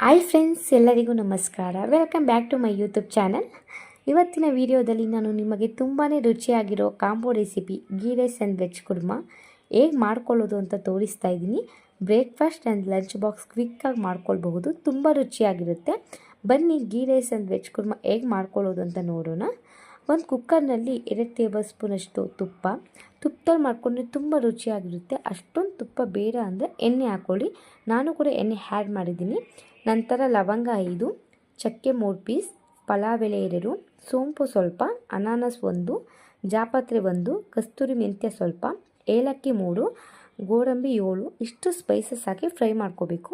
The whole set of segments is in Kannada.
ಹಾಯ್ ಫ್ರೆಂಡ್ಸ್, ಎಲ್ಲರಿಗೂ ನಮಸ್ಕಾರ. Welcome back to my YouTube channel. ಇವತ್ತಿನ ವಿಡಿಯೋದಲ್ಲಿ ನಾನು ನಿಮಗೆ ತುಂಬಾ ರುಚಿಯಾಗಿರೋ combo recipe ghee rice and veg kurma ಹೇಗೆ ಮಾಡ್ಕೊಳ್ಳೋದು ಅಂತ ತೋರಿಸ್ತಾ ಇದ್ದೀನಿ. ಬ್ರೇಕ್ಫಾಸ್ಟ್ ಆ್ಯಂಡ್ ಲಂಚ್ ಬಾಕ್ಸ್ ಕ್ವಿಕ್ಕಾಗಿ ಮಾಡ್ಕೊಳ್ಬಹುದು, ತುಂಬ ರುಚಿಯಾಗಿರುತ್ತೆ. ಬನ್ನಿ ghee rice and veg kurma ಹೇಗೆ ಮಾಡ್ಕೊಳ್ಳೋದು ಅಂತ ನೋಡೋಣ. ಒಂದು ಕುಕ್ಕರ್ನಲ್ಲಿ 2 ಟೇಬಲ್ ಸ್ಪೂನಷ್ಟು ತುಪ್ಪದಲ್ಲಿ ಮಾಡ್ಕೊಂಡ್ರೆ ತುಂಬ ರುಚಿಯಾಗಿರುತ್ತೆ. ಅಷ್ಟೊಂದು ತುಪ್ಪ ಬೇಡ ಅಂದರೆ ಎಣ್ಣೆ ಹಾಕ್ಕೊಳ್ಳಿ. ನಾನು ಕೂಡ ಎಣ್ಣೆ ಆ್ಯಡ್ ಮಾಡಿದ್ದೀನಿ. ನಂತರ ಲವಂಗ 5, ಚಕ್ಕೆ 3 ಪೀಸ್, ಪಲಾವ್ ಎಲೆ 2, ಸೋಂಪು ಸ್ವಲ್ಪ, ಅನಾನಸ್ 1, ಜಾಪತ್ರೆ 1, ಕಸ್ತೂರಿ ಮೆಂತ್ಯ ಸ್ವಲ್ಪ, ಏಲಕ್ಕಿ 3, ಗೋಡಂಬಿ 7. ಇಷ್ಟು ಸ್ಪೈಸಸ್ ಹಾಕಿ ಫ್ರೈ ಮಾಡ್ಕೋಬೇಕು.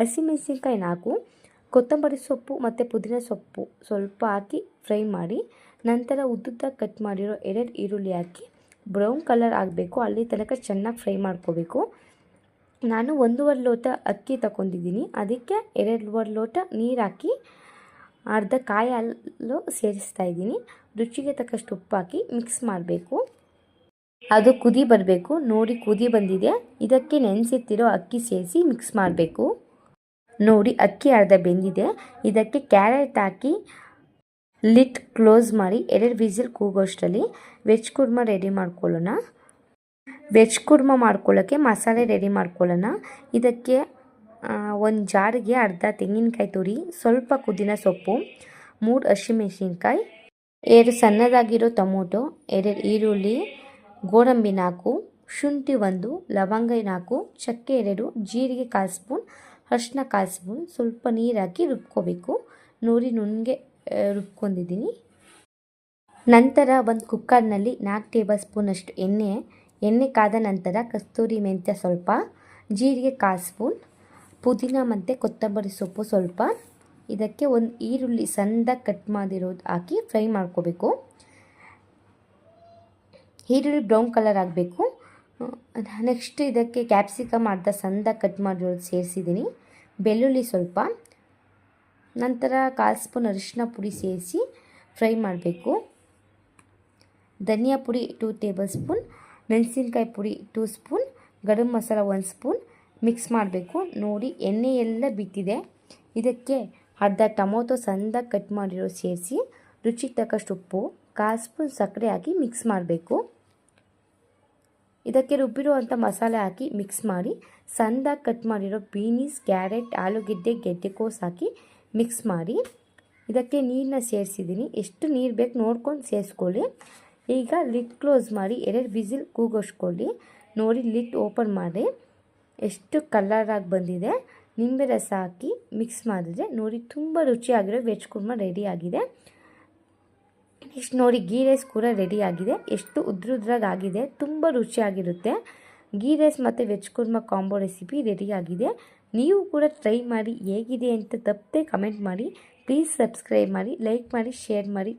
ಹಸಿಮೆಣಸಿನ್ಕಾಯಿ 4, ಕೊತ್ತಂಬರಿ ಸೊಪ್ಪು ಮತ್ತು ಪುದೀನ ಸೊಪ್ಪು ಸ್ವಲ್ಪ ಹಾಕಿ ಫ್ರೈ ಮಾಡಿ. ನಂತರ ಉದ್ದುದ್ದ ಕಟ್ ಮಾಡಿರೋ 2 ಈರುಳ್ಳಿ ಹಾಕಿ ಬ್ರೌನ್ ಕಲರ್ ಆಗಬೇಕು, ಅಲ್ಲಿ ತನಕ ಚೆನ್ನಾಗಿ ಫ್ರೈ ಮಾಡ್ಕೋಬೇಕು. ನಾನು 1.5 ಲೋಟ ಅಕ್ಕಿ ತಗೊಂಡಿದ್ದೀನಿ. ಅದಕ್ಕೆ 2.5 ಲೋಟ ನೀರು ಹಾಕಿ ಅರ್ಧ ಕಾಯಿ ಹಾಲು ಸೇರಿಸ್ತಾ ಇದ್ದೀನಿ. ರುಚಿಗೆ ತಕ್ಕಷ್ಟು ಉಪ್ಪು ಹಾಕಿ ಮಿಕ್ಸ್ ಮಾಡಬೇಕು. ಅದು ಕುದಿ ಬರಬೇಕು. ನೋಡಿ, ಕುದಿ ಬಂದಿದೆ. ಇದಕ್ಕೆ ನೆನೆಸಿಟ್ಟಿರೋ ಅಕ್ಕಿ ಸೇರಿಸಿ ಮಿಕ್ಸ್ ಮಾಡಬೇಕು. ನೋಡಿ, ಅಕ್ಕಿ ಅರ್ಧ ಬೆಂದಿದೆ. ಇದಕ್ಕೆ ಕ್ಯಾರೆಟ್ ಹಾಕಿ ಲಿಡ್ ಕ್ಲೋಸ್ ಮಾಡಿ 2 ವಿಸಿಲ್ ಕೂಗೋಷ್ಟರಲ್ಲಿ ವೆಜ್ ಕುರ್ಮಾ ರೆಡಿ ಮಾಡ್ಕೊಳ್ಳೋಣ. ವೆಜ್ ಕುರ್ಮಾ ಮಾಡ್ಕೊಳ್ಳೋಕ್ಕೆ ಮಸಾಲೆ ರೆಡಿ ಮಾಡ್ಕೊಳ್ಳೋಣ. ಇದಕ್ಕೆ ಒಂದು ಜಾರಿಗೆ ಅರ್ಧ ತೆಂಗಿನಕಾಯಿ ತುರಿ, ಸ್ವಲ್ಪ ಪುದೀನ ಸೊಪ್ಪು, 3 ಹಸಿಮೆಣಸಿನ್ಕಾಯಿ, 2 ಸಣ್ಣದಾಗಿರೋ ಟೊಮೊಟೊ, 2 ಈರುಳ್ಳಿ, ಗೋಡಂಬಿ 4, ಶುಂಠಿ 1, ಲವಂಗ 4, ಚಕ್ಕೆ 2, ಜೀರಿಗೆ 1/4 ಸ್ಪೂನ್, ಅರಿಶಿನ 1/4 ಸ್ಪೂನ್, ಸ್ವಲ್ಪ ನೀರು ಹಾಕಿ ರುಬ್ಕೋಬೇಕು. ನೋಡಿ, ನುಣ್ಣಗೆ ರುಬ್ಕೊಂಡಿದ್ದೀನಿ. ನಂತರ ಒಂದು ಕುಕ್ಕರ್ನಲ್ಲಿ 4 ಟೇಬಲ್ ಸ್ಪೂನಷ್ಟು ಎಣ್ಣೆ ಕಾದ ನಂತರ ಕಸ್ತೂರಿ ಮೆಂತ್ಯ ಸ್ವಲ್ಪ, ಜೀರಿಗೆ 1/4 ಸ್ಪೂನ್, ಪುದೀನ ಮತ್ತು ಕೊತ್ತಂಬರಿ ಸೊಪ್ಪು ಸ್ವಲ್ಪ. ಇದಕ್ಕೆ ಒಂದು ಈರುಳ್ಳಿ ಸಣ್ಣದಾಗಿ ಕಟ್ ಮಾಡಿರೋದು ಹಾಕಿ ಫ್ರೈ ಮಾಡ್ಕೋಬೇಕು. ಈರುಳ್ಳಿ ಬ್ರೌನ್ ಕಲರ್ ಆಗಬೇಕು. ನೆಕ್ಸ್ಟ್ ಇದಕ್ಕೆ ಕ್ಯಾಪ್ಸಿಕಮ್ ಅರ್ಧ ಸಣ್ಣದಾಗಿ ಕಟ್ ಮಾಡಿರೋದು ಸೇರಿಸಿದ್ದೀನಿ. ಬೆಳ್ಳುಳ್ಳಿ ಸ್ವಲ್ಪ, ನಂತರ 1/4 ಸ್ಪೂನ್ ಅರಿಶಿನ ಪುಡಿ ಸೇರಿಸಿ ಫ್ರೈ ಮಾಡಬೇಕು. ಧನಿಯಾ ಪುಡಿ 2 ಟೇಬಲ್ ಸ್ಪೂನ್, ಮೆಣಸಿನ್ಕಾಯಿ ಪುಡಿ 2 spoon, garam masala 1 spoon mix ಮಾಡಬೇಕು. ನೋಡಿ, ಎಣ್ಣೆ ಎಲ್ಲ ಬಿಟ್ಟಿದೆ. ಇದಕ್ಕೆ ಅರ್ಧ ಟೊಮೊಟೊ ಸಣ್ಣದಾಗಿ ಕಟ್ ಮಾಡಿರೋ ಸೇರಿಸಿ ರುಚಿಗೆ ತಕ್ಕಷ್ಟು ಉಪ್ಪು, 1/4 ಸ್ಪೂನ್ ಸಕ್ಕರೆ ಹಾಕಿ ಮಿಕ್ಸ್ ಮಾಡಬೇಕು. ಇದಕ್ಕೆ ರುಬ್ಬಿರುವಂಥ ಮಸಾಲೆ ಹಾಕಿ ಮಿಕ್ಸ್ ಮಾಡಿ ಸಣ್ಣದಾಗಿ ಕಟ್ ಮಾಡಿರೋ ಬೀನೀಸ್, ಕ್ಯಾರೆಟ್, ಆಲೂಗೆಡ್ಡೆ, ಗೆಡ್ಡೆಕೋಸು ಹಾಕಿ ಮಿಕ್ಸ್ ಮಾಡಿ. ಇದಕ್ಕೆ ನೀರನ್ನ ಸೇರಿಸಿದ್ದೀನಿ. ಎಷ್ಟು ನೀರು ಬೇಕು ನೋಡ್ಕೊಂಡು ಸೇರಿಸ್ಕೊಳ್ಳಿ. ಈಗ ಲಿಡ್ ಕ್ಲೋಸ್ ಮಾಡಿ 2 ವಿಸಿಲ್ ಕೂಗೋಸ್ಕೊಳ್ಳಿ. ನೋಡಿ, ಲಿಡ್ ಓಪನ್ ಮಾಡಿ ಎಷ್ಟು ಕಲರಾಗಿ ಬಂದಿದೆ. ನಿಂಬೆ ರಸ ಹಾಕಿ ಮಿಕ್ಸ್ ಮಾಡಿದ್ರೆ ನೋಡಿ, ತುಂಬ ರುಚಿಯಾಗಿರೋ ವೆಜ್ ಕುರ್ಮಾ ರೆಡಿ ಆಗಿದೆ. ನೆಕ್ಸ್ಟ್ ನೋಡಿ, ಗೀ ರೈಸ್ ಕೂಡ ರೆಡಿ ಆಗಿದೆ. ಎಷ್ಟು ಉದ್ರುದ್ರಾಗಿ ಆಗಿದೆ, ತುಂಬ ರುಚಿಯಾಗಿರುತ್ತೆ. ಗೀ ರೈಸ್ ಮತ್ತು veg kurma combo recipe ready ಆಗಿದೆ. ನೀವು ಕೂಡ ಟ್ರೈ ಮಾಡಿ, ಹೇಗಿದೆ ಅಂತ ತಪ್ಪದೆ ಕಮೆಂಟ್ ಮಾಡಿ. ಪ್ಲೀಸ್ ಸಬ್ಸ್ಕ್ರೈಬ್ ಮಾಡಿ, ಲೈಕ್ ಮಾಡಿ, ಶೇರ್ ಮಾಡಿ.